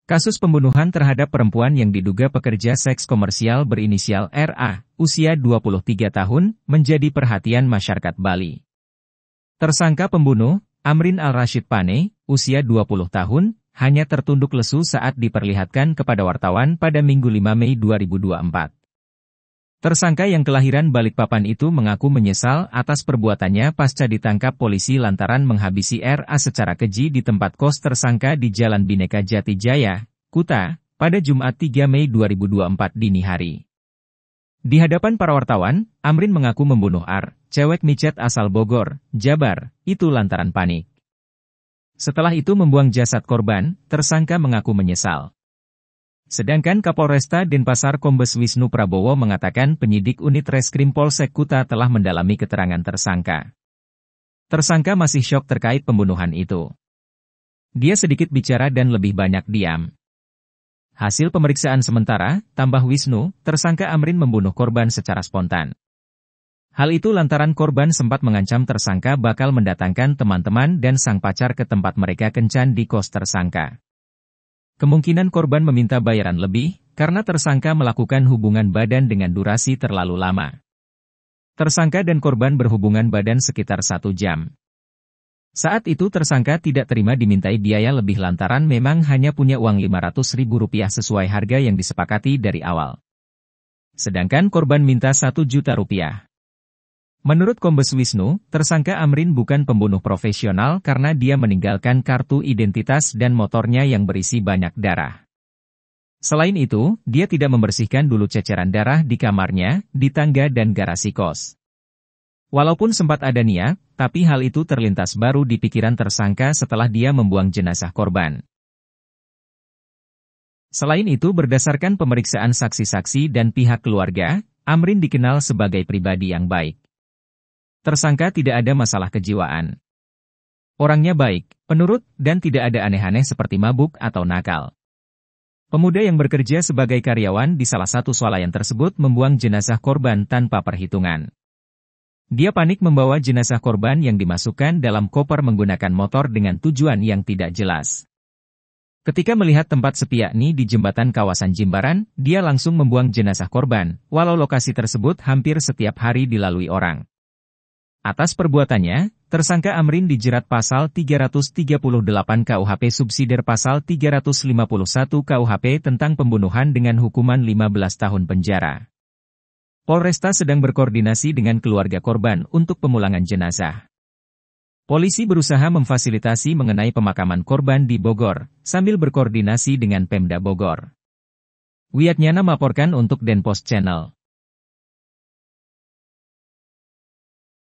Kasus pembunuhan terhadap perempuan yang diduga pekerja seks komersial berinisial RA, usia 23 tahun, menjadi perhatian masyarakat Bali. Tersangka pembunuh, Amrin Al-Rashid Pane, usia 20 tahun, hanya tertunduk lesu saat diperlihatkan kepada wartawan pada Minggu 5 Mei 2024. Tersangka yang kelahiran Balikpapan itu mengaku menyesal atas perbuatannya pasca ditangkap polisi lantaran menghabisi RA secara keji di tempat kos tersangka di Jalan Bhinneka Jati Jaya, Kuta, pada Jumat 3 Mei 2024 dini hari. Di hadapan para wartawan, Amrin mengaku membunuh cewek micet asal Bogor, Jabar, itu lantaran panik. Setelah itu membuang jasad korban, tersangka mengaku menyesal. Sedangkan Kapolresta Denpasar Kombes Wisnu Prabowo mengatakan penyidik unit Reskrim Polsek Kuta telah mendalami keterangan tersangka. Tersangka masih syok terkait pembunuhan itu. Dia sedikit bicara dan lebih banyak diam. Hasil pemeriksaan sementara, tambah Wisnu, tersangka Amrin membunuh korban secara spontan. Hal itu lantaran korban sempat mengancam tersangka bakal mendatangkan teman-teman dan sang pacar ke tempat mereka kencan di kos tersangka. Kemungkinan korban meminta bayaran lebih, karena tersangka melakukan hubungan badan dengan durasi terlalu lama. Tersangka dan korban berhubungan badan sekitar 1 jam. Saat itu tersangka tidak terima dimintai biaya lebih lantaran memang hanya punya uang Rp500.000 sesuai harga yang disepakati dari awal. Sedangkan korban minta Rp1.000.000. Menurut Kombes Wisnu, tersangka Amrin bukan pembunuh profesional karena dia meninggalkan kartu identitas dan motornya yang berisi banyak darah. Selain itu, dia tidak membersihkan dulu ceceran darah di kamarnya, di tangga dan garasi kos. Walaupun sempat ada niat, tapi hal itu terlintas baru di pikiran tersangka setelah dia membuang jenazah korban. Selain itu berdasarkan pemeriksaan saksi-saksi dan pihak keluarga, Amrin dikenal sebagai pribadi yang baik. Tersangka tidak ada masalah kejiwaan. Orangnya baik, penurut, dan tidak ada aneh-aneh seperti mabuk atau nakal. Pemuda yang bekerja sebagai karyawan di salah satu swalayan tersebut membuang jenazah korban tanpa perhitungan. Dia panik membawa jenazah korban yang dimasukkan dalam koper menggunakan motor dengan tujuan yang tidak jelas. Ketika melihat tempat sepi yakni di jembatan kawasan Jimbaran, dia langsung membuang jenazah korban, walau lokasi tersebut hampir setiap hari dilalui orang. Atas perbuatannya, tersangka Amrin dijerat pasal 338 KUHP subsidiar pasal 351 KUHP tentang pembunuhan dengan hukuman 15 tahun penjara. Polresta sedang berkoordinasi dengan keluarga korban untuk pemulangan jenazah. Polisi berusaha memfasilitasi mengenai pemakaman korban di Bogor, sambil berkoordinasi dengan Pemda Bogor. Wiatnyana melaporkan untuk Denpos Channel.